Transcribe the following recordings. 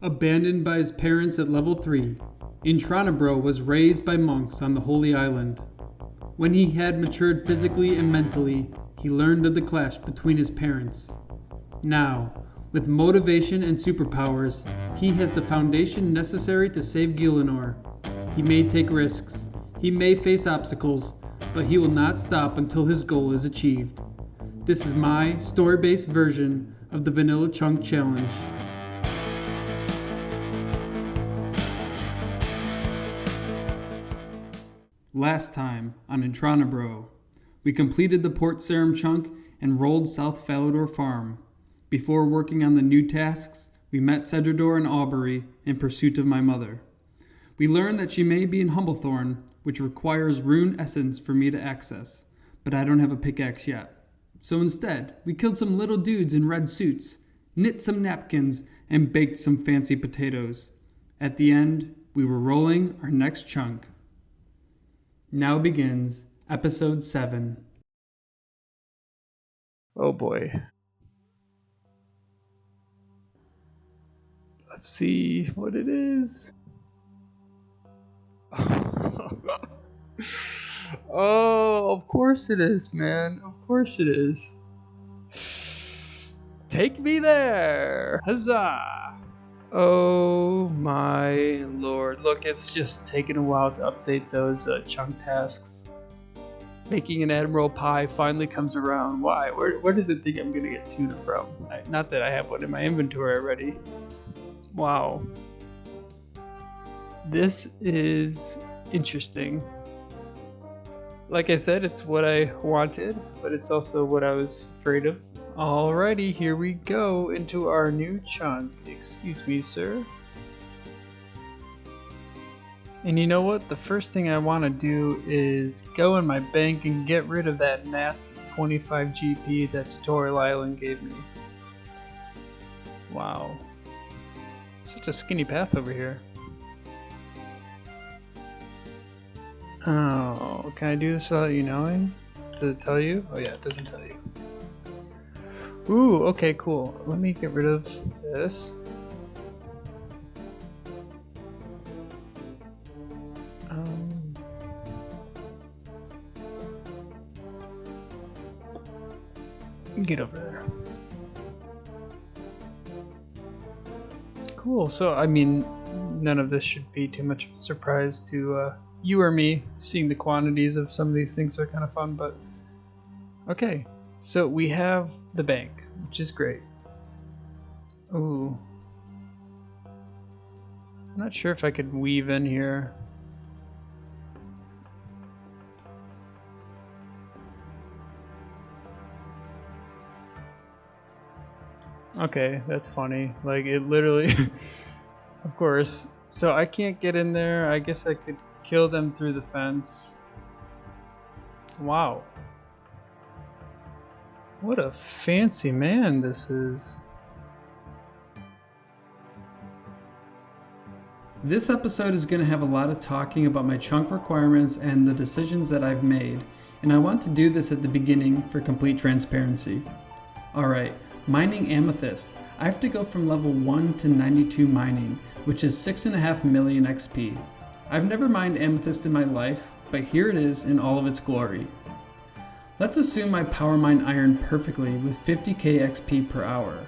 Abandoned by his parents at level 3, Entrana Bro was raised by monks on the Holy Island. When he had matured physically and mentally, he learned of the clash between his parents. Now, with motivation and superpowers, he has the foundation necessary to save Gielinor. He may take risks, he may face obstacles, but he will not stop until his goal is achieved. This is my story-based version of the Vanilla Chunk Challenge. Last time on Entrana Bro, we completed the Port Sarim chunk and rolled South Falador Farm. Before working on the new tasks, we met Cedrador and Aubrey in pursuit of my mother. We learned that she may be in Humblethorn, which requires rune essence for me to access, but I don't have a pickaxe yet. So instead, we killed some little dudes in red suits, knit some napkins, and baked some fancy potatoes. At the end, we were rolling our next chunk. Now begins episode 7. Oh boy. Let's see what it is. Oh, of course it is, man. Of course it is. Take me there. Huzzah. Oh my lord. Look, it's just taken a while to update those chunk tasks. Making an Admiral Pie finally comes around. Why? Where does it think I'm gonna get tuna from? Not that I have one in my inventory already. Wow. This is interesting. Like I said, it's what I wanted, but it's also what I was afraid of. Alrighty, here we go into our new chunk. Excuse me, sir. And you know what? The first thing I want to do is go in my bank and get rid of that nasty 25 GP that Tutorial Island gave me. Wow. Such a skinny path over here. Oh, can I do this without you knowing? Does it tell you? Oh yeah, it doesn't tell you. Ooh, okay, cool. Let me get rid of this. Get over there. Cool, so I mean, none of this should be too much of a surprise to you or me. Seeing the quantities of some of these things are kind of fun, but okay. So we have the bank, which is great. Ooh. I'm not sure if I could weave in here. Okay, that's funny. Like, it literally... Of course. So I can't get in there. I guess I could kill them through the fence. Wow. What a fancy man this is. This episode is going to have a lot of talking about my chunk requirements and the decisions that I've made, and I want to do this at the beginning for complete transparency. Alright, mining amethyst. I have to go from level 1 to 92 mining, which is 6.5 million XP. I've never mined amethyst in my life, but here it is in all of its glory. Let's assume I power mine iron perfectly with 50k XP per hour.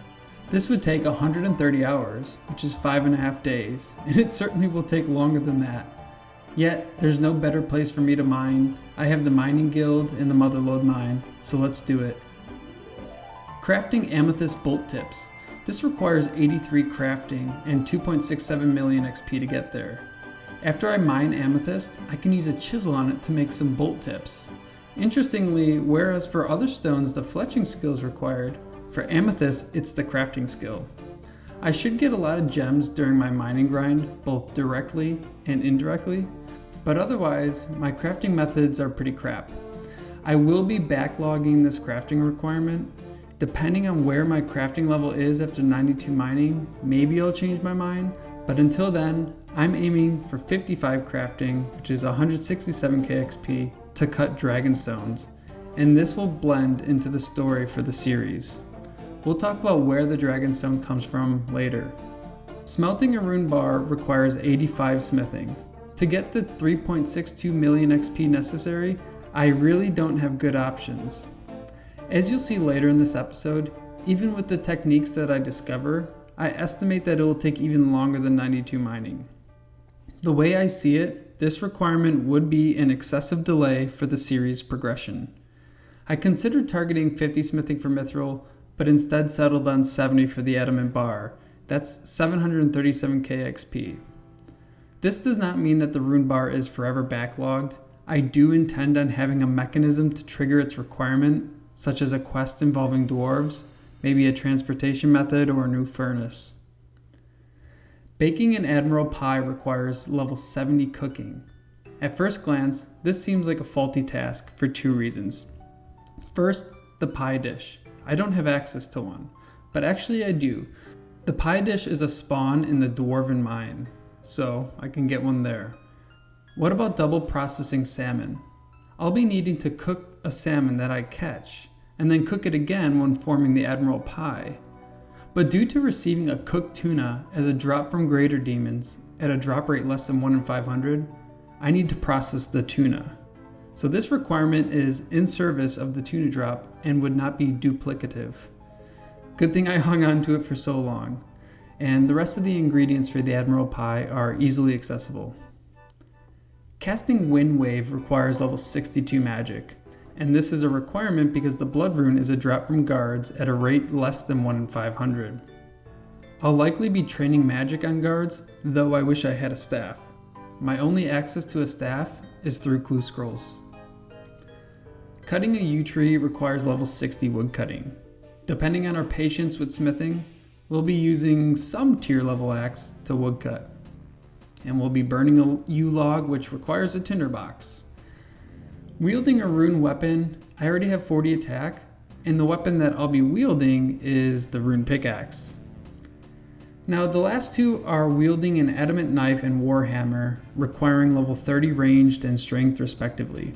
This would take 130 hours, which is 5.5 days, and it certainly will take longer than that. Yet, there's no better place for me to mine. I have the mining guild and the motherlode mine, so let's do it. Crafting amethyst bolt tips. This requires 83 crafting and 2.67 million XP to get there. After I mine amethyst, I can use a chisel on it to make some bolt tips. Interestingly, whereas for other stones the fletching skill is required, for amethyst it's the crafting skill. I should get a lot of gems during my mining grind, both directly and indirectly, but otherwise my crafting methods are pretty crap. I will be backlogging this crafting requirement. Depending on where my crafting level is after 92 mining, maybe I'll change my mind, but until then, I'm aiming for 55 crafting, which is 167k XP, to cut dragonstones, and this will blend into the story for the series. We'll talk about where the dragonstone comes from later. Smelting a rune bar requires 85 smithing. To get the 3.62 million XP necessary, I really don't have good options. As you'll see later in this episode, even with the techniques that I discover, I estimate that it will take even longer than 92 mining. The way I see it, this requirement would be an excessive delay for the series progression. I considered targeting 50 smithing for mithril, but instead settled on 70 for the adamant bar. That's 737k XP. This does not mean that the rune bar is forever backlogged. I do intend on having a mechanism to trigger its requirement, such as a quest involving dwarves, maybe a transportation method or a new furnace. Baking an admiral pie requires level 70 cooking. At first glance, this seems like a faulty task for two reasons. First, the pie dish. I don't have access to one, but actually I do. The pie dish is a spawn in the dwarven mine, so I can get one there. What about double processing salmon? I'll be needing to cook a salmon that I catch, and then cook it again when forming the admiral pie. But due to receiving a cooked tuna as a drop from greater demons at a drop rate less than 1 in 500, I need to process the tuna. So this requirement is in service of the tuna drop and would not be duplicative. Good thing I hung on to it for so long. And the rest of the ingredients for the admiral pie are easily accessible. Casting Wind Wave requires level 62 magic, and this is a requirement because the blood rune is a drop from guards at a rate less than 1 in 500. I'll likely be training magic on guards, though I wish I had a staff. My only access to a staff is through clue scrolls. Cutting a yew tree requires level 60 wood cutting. Depending on our patience with smithing, we'll be using some tier level axe to woodcut. And we'll be burning a yew log, which requires a tinderbox. Wielding a rune weapon, I already have 40 attack, and the weapon that I'll be wielding is the rune pickaxe. Now the last two are wielding an adamant knife and warhammer, requiring level 30 ranged and strength respectively.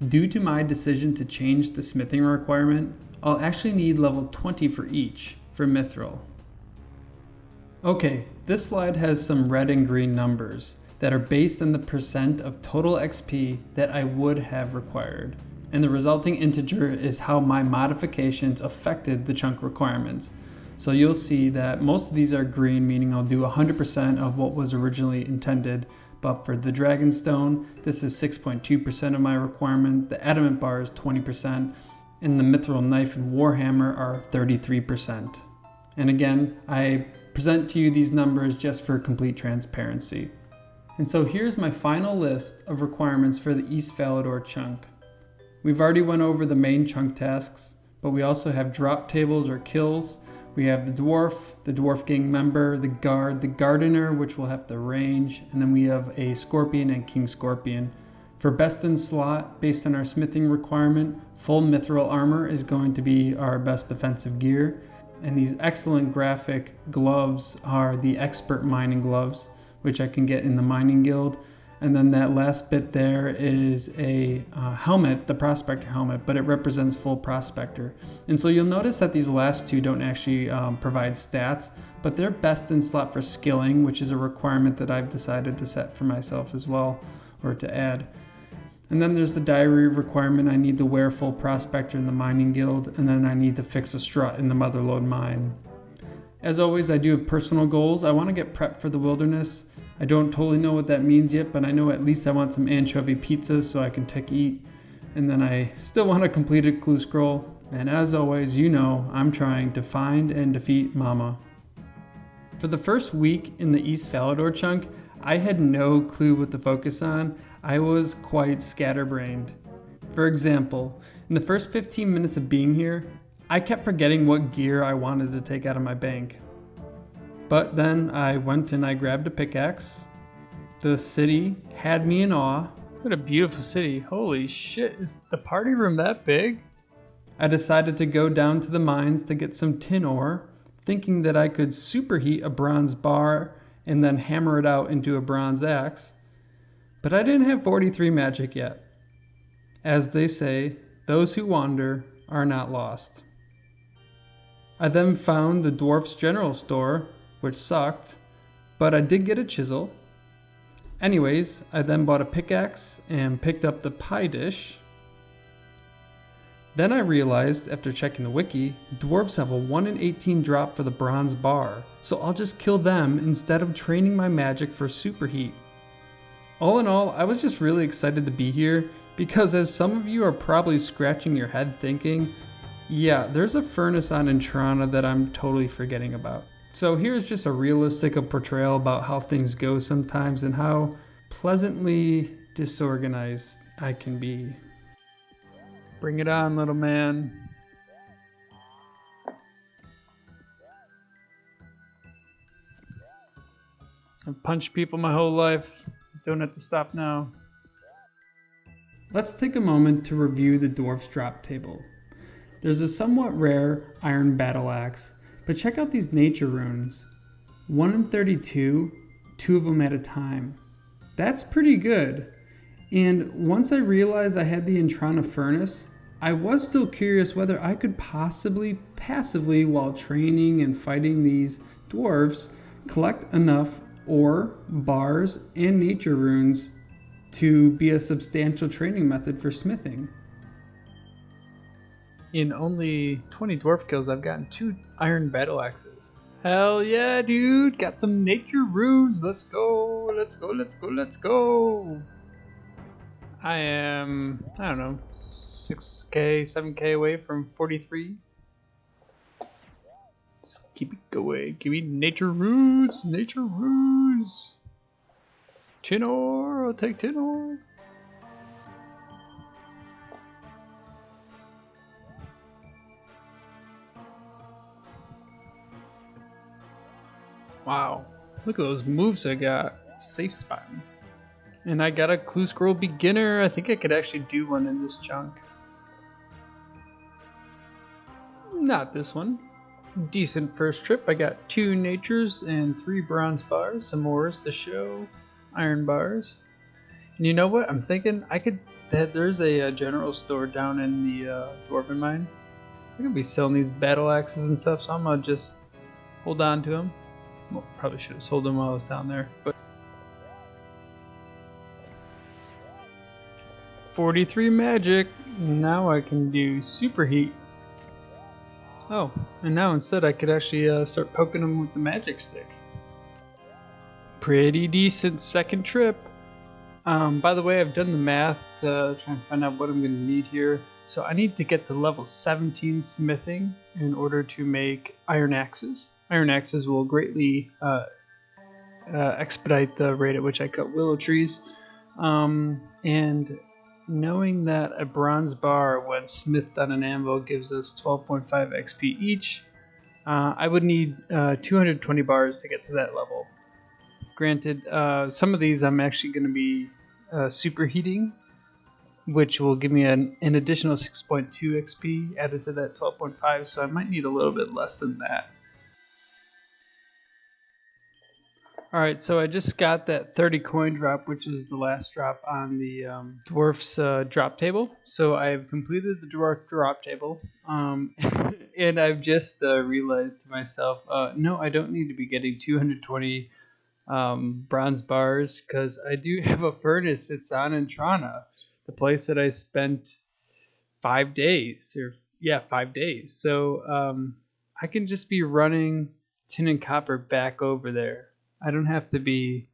Due to my decision to change the smithing requirement, I'll actually need level 20 for each, for mithril. Okay, this slide has some red and green numbers that are based on the percent of total XP that I would have required, and the resulting integer is how my modifications affected the chunk requirements. So you'll see that most of these are green, meaning I'll do 100% of what was originally intended, but for the Dragonstone, this is 6.2% of my requirement, the adamant bar is 20%, and the mithril knife and warhammer are 33%. And again, I present to you these numbers just for complete transparency. And so here's my final list of requirements for the East Falador chunk. We've already went over the main chunk tasks, but we also have drop tables or kills. We have the dwarf gang member, the guard, the gardener, which will have the range, and then we have a scorpion and king scorpion. For best in slot, based on our smithing requirement, full mithril armor is going to be our best defensive gear. And these excellent graphic gloves are the expert mining gloves, which I can get in the mining guild. And then that last bit there is a helmet, the prospector helmet, but it represents full prospector. And so you'll notice that these last two don't actually provide stats, but they're best in slot for skilling, which is a requirement that I've decided to set for myself as well, or to add. And then there's the diary requirement. I need to wear full prospector in the mining guild, and then I need to fix a strut in the motherlode mine. As always, I do have personal goals. I want to get prepped for the wilderness. I don't totally know what that means yet, but I know at least I want some anchovy pizzas so I can eat. And then I still want a completed clue scroll. And as always, you know, I'm trying to find and defeat Mama. For the first week in the East Falador chunk, I had no clue what to focus on. I was quite scatterbrained. For example, in the first 15 minutes of being here, I kept forgetting what gear I wanted to take out of my bank. But then I went and I grabbed a pickaxe. The city had me in awe. What a beautiful city. Holy shit, is the party room that big? I decided to go down to the mines to get some tin ore, thinking that I could superheat a bronze bar and then hammer it out into a bronze axe. But I didn't have 43 magic yet. As they say, those who wander are not lost. I then found the dwarf's general store, which sucked, but I did get a chisel. Anyways, I then bought a pickaxe and picked up the pie dish. Then I realized, after checking the wiki, dwarves have a 1 in 18 drop for the bronze bar, so I'll just kill them instead of training my magic for superheat. All in all, I was just really excited to be here, because as some of you are probably scratching your head thinking, yeah, there's a furnace on Entrana that I'm totally forgetting about. So here's just a realistic portrayal about how things go sometimes and how pleasantly disorganized I can be. Bring it on, little man. I've punched people my whole life. Don't have to stop now. Let's take a moment to review the dwarf's drop table. There's a somewhat rare iron battle axe, but check out these nature runes. 1 in 32, 2 of them at a time. That's pretty good. And once I realized I had the Entrana furnace, I was still curious whether I could possibly, passively, while training and fighting these dwarves, collect enough ore, bars, and nature runes to be a substantial training method for smithing. In only 20 dwarf kills, I've gotten 2 iron battle axes. Hell yeah, dude! Got some nature runes. Let's go! Let's go! Let's go! Let's go! I am, I don't know, 6k, 7k away from 43. Let's keep it going. Give me nature runes! Nature runes! Tin ore! I'll take tin ore! Wow, look at those moves I got. Safe spot. And I got a clue scroll beginner. I think I could actually do one in this chunk. Not this one. Decent first trip. I got 2 natures and 3 bronze bars. Some ores to show. Iron bars. And you know what? I'm thinking there's a general store down in the Dwarven Mine. I'm gonna be selling these battle axes and stuff, so I'm gonna just hold on to them. Well, probably should have sold them while I was down there, but 43 magic. Now I can do superheat. Oh, and now instead I could actually start poking them with the magic stick. Pretty decent second trip. By the way, I've done the math to try and find out what I'm going to need here. So I need to get to level 17 smithing in order to make iron axes. Iron axes will greatly expedite the rate at which I cut willow trees. And knowing that a bronze bar when smithed on an anvil gives us 12.5 XP each, I would need 220 bars to get to that level. Granted, some of these I'm actually going to be superheating, which will give me an additional 6.2 XP added to that 12.5, so I might need a little bit less than that. Alright, so I just got that 30 coin drop, which is the last drop on the dwarf's drop table. So I've completed the dwarf drop table, and I've just realized to myself, no, I don't need to be getting 220 bronze bars, because I do have a furnace. It's on Entrana, the place that I spent 5 days, 5 days. So I can just be running tin and copper back over there. I don't have to be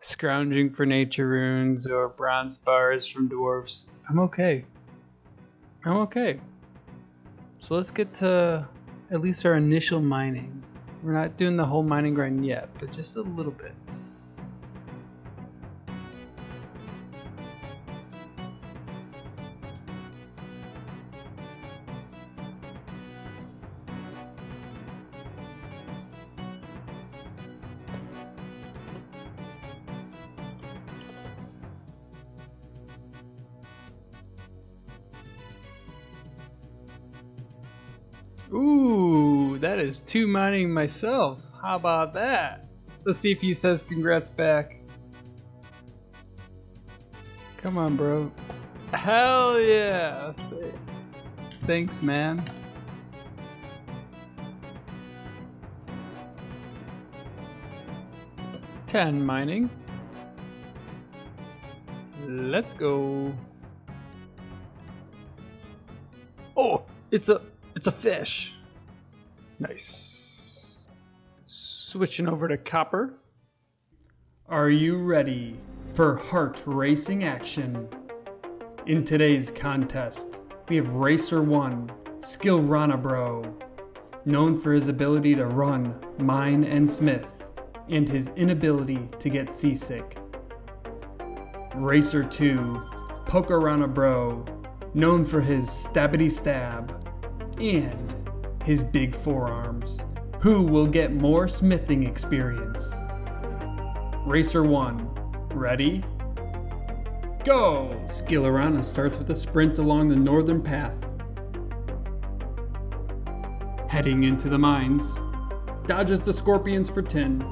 scrounging for nature runes or bronze bars from dwarves. I'm okay. So let's get to at least our initial mining. We're not doing the whole mining grind yet, but just a little bit. Ooh, that is 2 mining myself. How about that? Let's see if he says congrats back. Come on, bro. Hell yeah. Thanks, man. 10 mining. Let's go. Oh, it's a fish. Nice. Switching over to copper. Are you ready for heart racing action? In today's contest, we have Racer 1, Entrana Bro, known for his ability to run, mine, and smith, and his inability to get seasick. Racer 2, Entrana Bro, known for his stabbity stab, and his big forearms. Who will get more smithing experience? Racer 1, ready? Go! Entrana starts with a sprint along the northern path. Heading into the mines, dodges the scorpions for 10.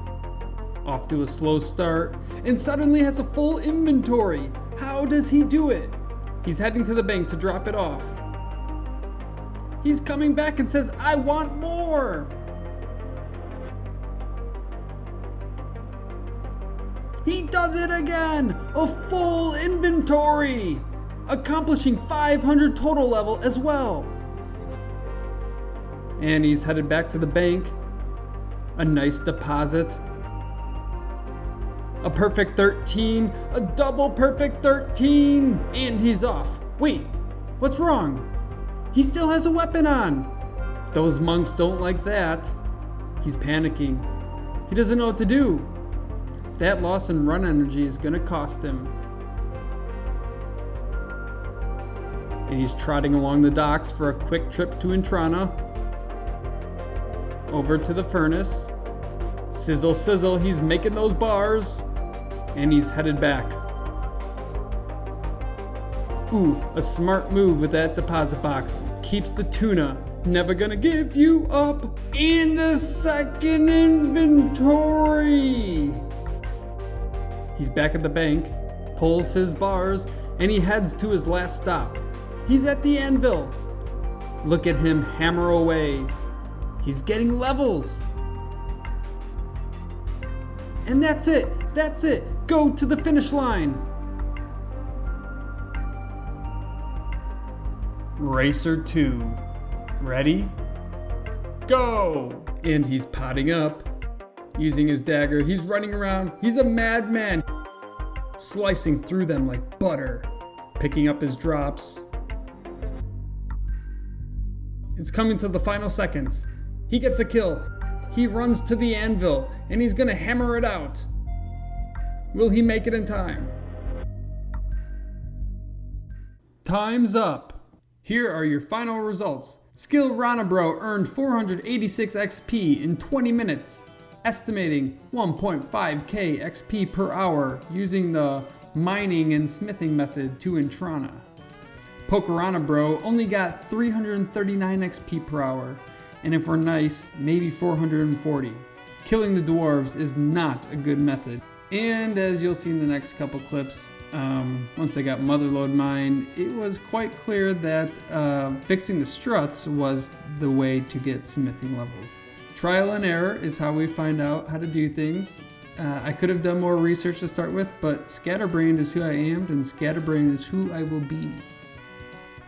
Off to a slow start, and suddenly has a full inventory. How does he do it? He's heading to the bank to drop it off. He's coming back and says, I want more! He does it again! A full inventory! Accomplishing 500 total level as well. And he's headed back to the bank. A nice deposit. A perfect 13. A double perfect 13. And he's off. Wait, what's wrong? He still has a weapon on. Those monks don't like that. He's panicking. He doesn't know what to do. That loss in run energy is gonna cost him. And he's trotting along the docks for a quick trip to Entrana. Over to the furnace. Sizzle, sizzle, he's making those bars. And he's headed back. Ooh, a smart move with that deposit box. Keeps the tuna. Never gonna give you up. And a second inventory. He's back at the bank, pulls his bars, and he heads to his last stop. He's at the anvil. Look at him hammer away. He's getting levels. And that's it. Go to the finish line. Racer 2, ready? Go! And he's potting up. Using his dagger, he's running around. He's a madman. Slicing through them like butter. Picking up his drops. It's coming to the final seconds. He gets a kill. He runs to the anvil, and he's gonna hammer it out. Will he make it in time? Time's up. Here are your final results. Entrana Bro earned 486 XP in 20 minutes. Estimating 1.5k XP per hour using the mining and smithing method to Entrana. Entrana Bro only got 339 XP per hour, and if we're nice, maybe 440. Killing the dwarves is not a good method. And as you'll see in the next couple clips, once I got Motherlode Mine, it was quite clear that fixing the struts was the way to get smithing levels. Trial and error is how we find out how to do things. I could have done more research to start with, but scatterbrained is who I am, and scatterbrained is who I will be.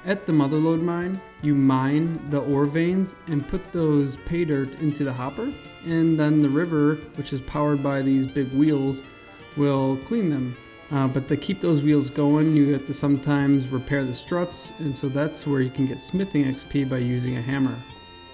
At the Motherlode Mine, you mine the ore veins and put those pay dirt into the hopper, and then the river, which is powered by these big wheels, will clean them. But to keep those wheels going, you have to sometimes repair the struts, and so that's where you can get smithing XP by using a hammer.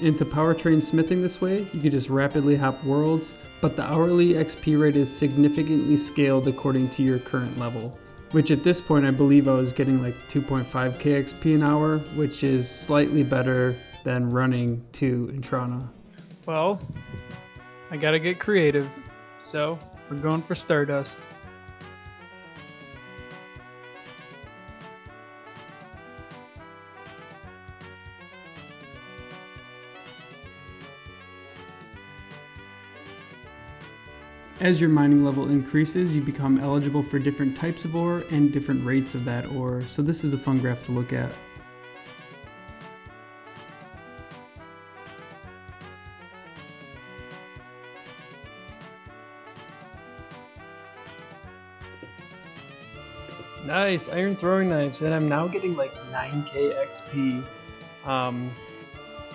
And to powertrain smithing this way, you can just rapidly hop worlds, but the hourly XP rate is significantly scaled according to your current level. Which at this point I believe I was getting like 2.5k XP an hour, which is slightly better than running to Entrana. Well, I gotta get creative, so we're going for Stardust. As your mining level increases, you become eligible for different types of ore and different rates of that ore, so this is a fun graph to look at. Nice, iron throwing knives, and I'm now getting like 9k XP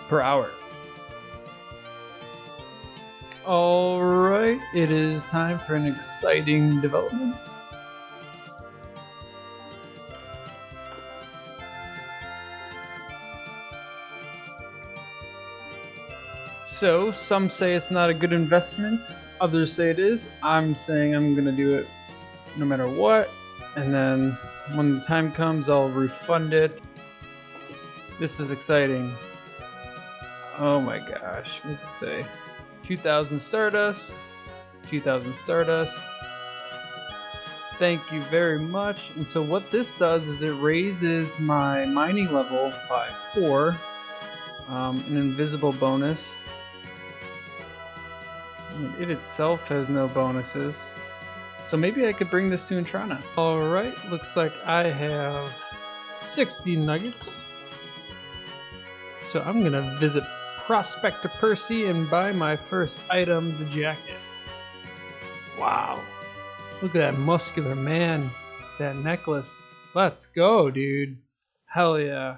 per hour. Alright, it is time for an exciting development. So, some say it's not a good investment, others say it is. I'm saying I'm gonna do it no matter what, and then when the time comes, I'll refund it. This is exciting. Oh my gosh, what does it say? 2,000 Stardust, 2,000 Stardust. Thank you very much. And so what this does is it raises my mining level by 4, an invisible bonus. It itself has no bonuses. So maybe I could bring this to Entrana. Alright, looks like I have 60 nuggets. So I'm gonna visit Prospector Percy and buy my first item, the jacket. Wow. Look at that muscular man. That necklace. Let's go, dude. Hell yeah.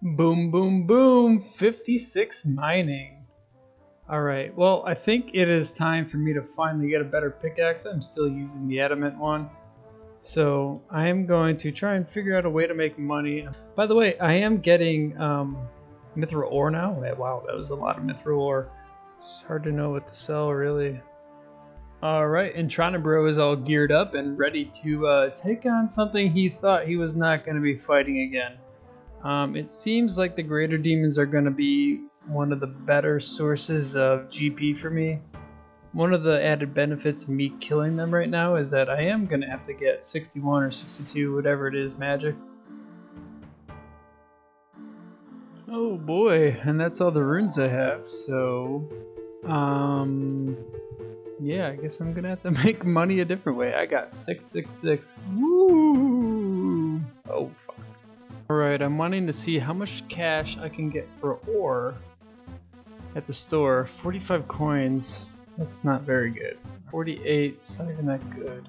Boom, boom, boom. 56 mining. Alright, well, I think it is time for me to finally get a better pickaxe. I'm still using the adamant one. So I am going to try and figure out a way to make money. By the way, I am getting mithril ore now. Wow, that was a lot of mithril ore. It's hard to know what to sell, really. Alright, Entrana Bro is all geared up and ready to take on something he thought he was not going to be fighting again. It seems like the greater demons are going to be one of the better sources of GP for me. One of the added benefits of me killing them right now is that I am going to have to get 61 or 62, whatever it is, magic. Oh boy, and that's all the runes I have, so... yeah, I guess I'm going to have to make money a different way. I got 666. Woo! Oh, fuck. Alright, I'm wanting to see how much cash I can get for ore at the store. 45 coins. That's not very good. 48, it's not even that good.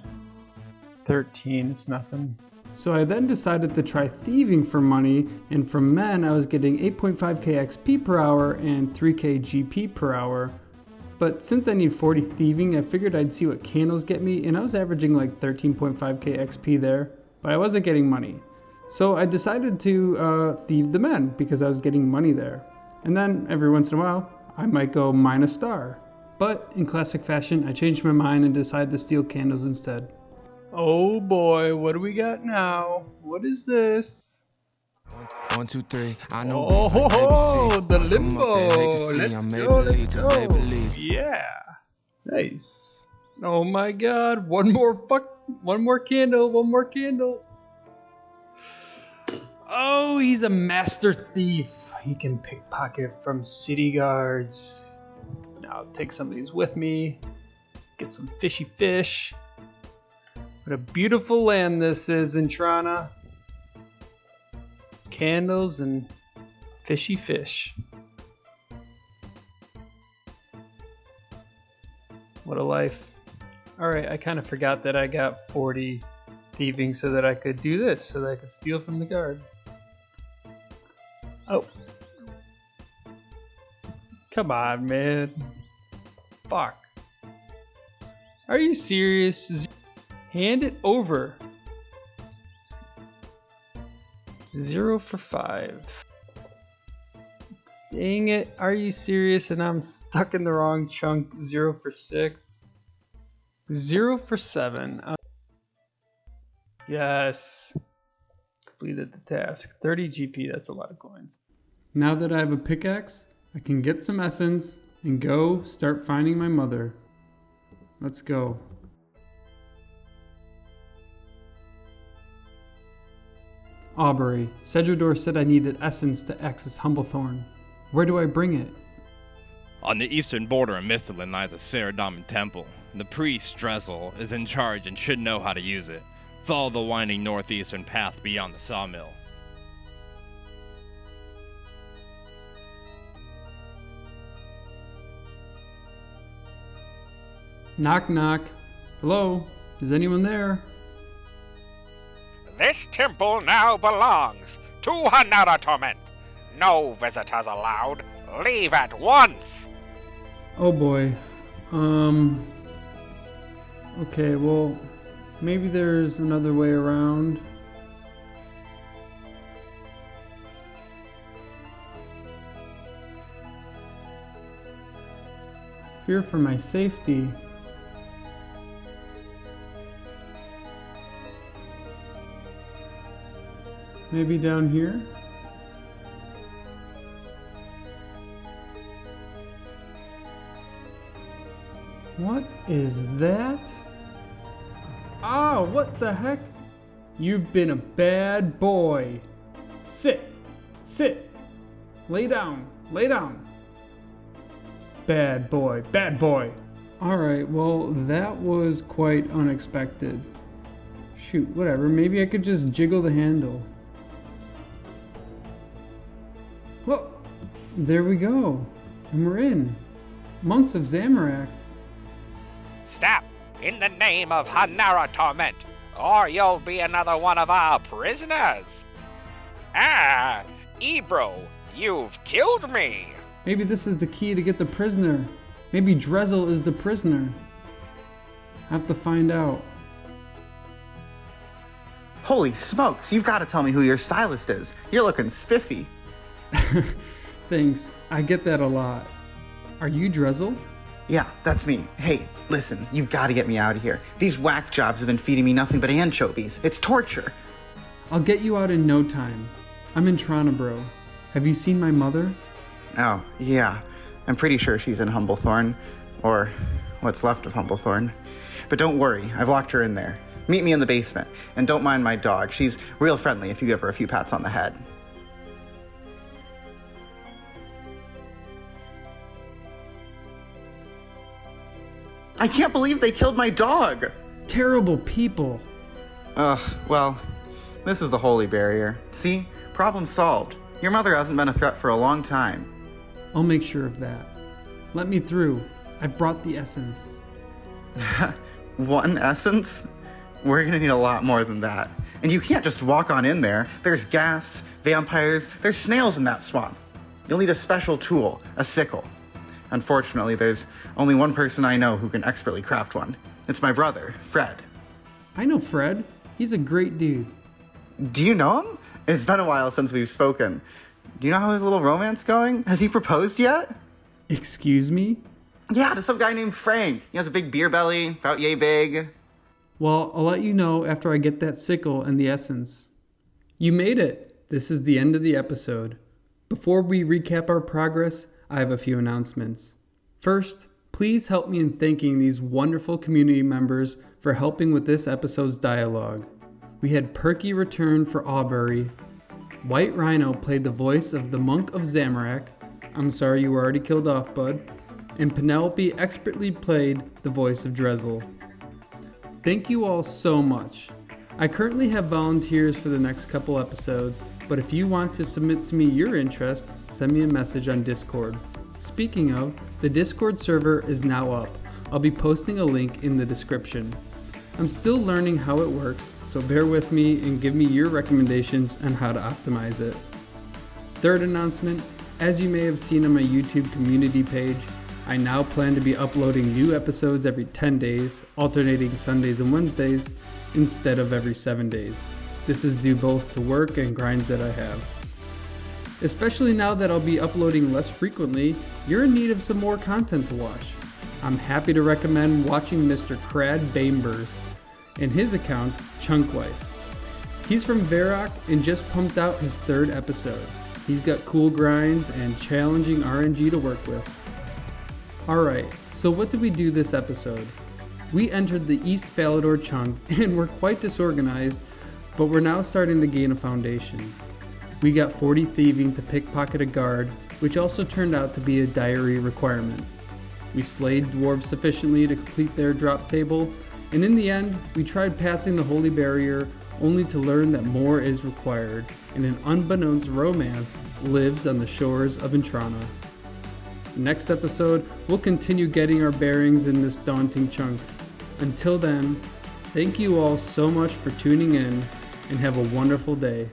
13, it's nothing. So I then decided to try thieving for money, and from men I was getting 8.5k XP per hour and 3k GP per hour. But since I need 40 thieving, I figured I'd see what candles get me, and I was averaging like 13.5k XP there, but I wasn't getting money. So I decided to thieve the men because I was getting money there. And then every once in a while, I might go mine a star. But in classic fashion, I changed my mind and decided to steal candles instead. Oh boy, what do we got now? What is this? 1, 2, 3. I know Oh, the limbo. Let's go, let's go. Yeah. Nice. Oh my god, one more candle, one more candle. Oh, he's a master thief. He can pickpocket from city guards. I'll take some of these with me. Get some fishy fish. What a beautiful land this is, Entrana. Candles and fishy fish. What a life. Alright, I kind of forgot that I got 40 thieving so that I could do this, so that I could steal from the guard. Oh. Come on, man. Fuck. Are you serious? Hand it over. 0 for 5. Dang it. Are you serious? And I'm stuck in the wrong chunk. 0 for 6. 0 for 7. Yes. Completed the task. 30 GP. That's a lot of coins. Now that I have a pickaxe, I can get some essence and go start finding my mother. Let's go. Aubrey, Cedrador said I needed essence to access Humblethorn. Where do I bring it? On the eastern border of Misthalin lies a Saradomin temple. The priest, Dressel, is in charge and should know how to use it. Follow the winding northeastern path beyond the sawmill. Knock knock. Hello? Is anyone there? This temple now belongs to Hanara Torment. No visitors allowed. Leave at once. Oh boy. Okay, well, maybe there's another way around. Fear for my safety. Maybe down here? What is that? Ah, what the heck? You've been a bad boy. Sit, sit, lay down, lay down. Bad boy, bad boy. Alright, well, that was quite unexpected. Shoot, whatever, maybe I could just jiggle the handle. Whoa, there we go. And we're in. Monks of Zamorak. Stop, in the name of Hanara Torment, or you'll be another one of our prisoners. Ah, EBro, you've killed me. Maybe this is the key to get the prisoner. Maybe Drezel is the prisoner. Have to find out. Holy smokes, you've got to tell me who your stylist is. You're looking spiffy. Thanks, I get that a lot. Are you Drezel? Yeah, that's me. Hey, listen, you've got to get me out of here. These whack jobs have been feeding me nothing but anchovies. It's torture. I'll get you out in no time. I'm Entrana Bro. Have you seen my mother? Oh, yeah. I'm pretty sure she's in Humblethorn. Or what's left of Humblethorn. But don't worry, I've locked her in there. Meet me in the basement. And don't mind my dog. She's real friendly if you give her a few pats on the head. I can't believe they killed my dog! Terrible people. Ugh, well, this is the holy barrier. See? Problem solved. Your mother hasn't been a threat for a long time. I'll make sure of that. Let me through. I've brought the essence. One essence? We're gonna need a lot more than that. And you can't just walk on in there. There's ghast, vampires, there's snails in that swamp. You'll need a special tool, a sickle. Unfortunately, there's only one person I know who can expertly craft one. It's my brother, Fred. I know Fred. He's a great dude. Do you know him? It's been a while since we've spoken. Do you know how his little romance going? Has he proposed yet? Excuse me? Yeah, to some guy named Frank. He has a big beer belly, about yay big. Well, I'll let you know after I get that sickle and the essence. You made it. This is the end of the episode. Before we recap our progress, I have a few announcements. First, please help me in thanking these wonderful community members for helping with this episode's dialogue. We had Perky return for Aubrey. Whiterino played the voice of the Monk of Zamorak. I'm sorry you were already killed off, bud. And Penelope expertly played the voice of Drezel. Thank you all so much. I currently have volunteers for the next couple episodes, but if you want to submit to me your interest, send me a message on Discord. Speaking of, the Discord server is now up. I'll be posting a link in the description. I'm still learning how it works, so bear with me and give me your recommendations on how to optimize it. Third announcement, as you may have seen on my YouTube community page, I now plan to be uploading new episodes every 10 days, alternating Sundays and Wednesdays, instead of every 7 days. This is due both to work and grinds that I have. Especially now that I'll be uploading less frequently, you're in need of some more content to watch. I'm happy to recommend watching Mr. Crad Bhambers and his account, ChunkLyfe. He's from Varrock and just pumped out his 3rd episode. He's got cool grinds and challenging RNG to work with. Alright, so what did we do this episode? We entered the East Falador chunk and we're quite disorganized, but we're now starting to gain a foundation. We got 40 thieving to pickpocket a guard, which also turned out to be a diary requirement. We slayed dwarves sufficiently to complete their drop table, and in the end, we tried passing the holy barrier only to learn that more is required, and an unbeknownst romance lives on the shores of Entrana. Next episode, we'll continue getting our bearings in this daunting chunk. Until then, thank you all so much for tuning in. and have a wonderful day.